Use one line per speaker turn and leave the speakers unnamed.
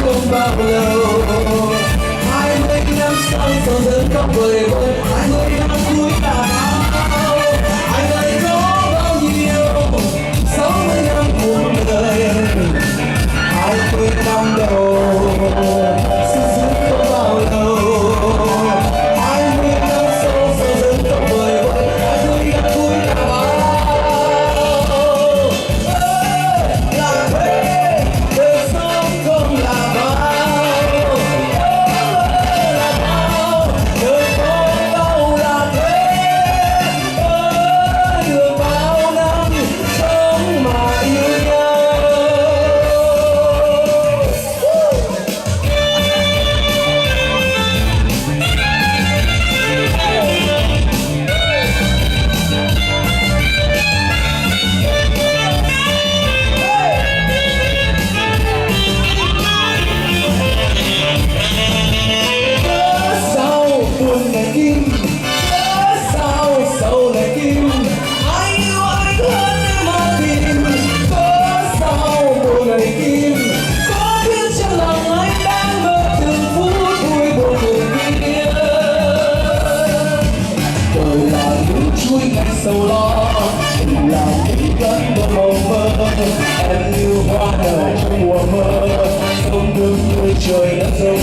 Không bao lâu 20 năm sau sầu dần khóc vơi vơi 20 năm cuối là bao anh ơi có bao nhiêu 60 năm cuộc đời 20 năm đầu sương sương không bao lâu 20 năm sau sầu dần khóc vơi vơi 20 năm cuối là bao là thế đời sống không là bao sầu lo là những cơn mơ mơ em như hoa nở trong mùa mơ không đứng nơi trời đất rơi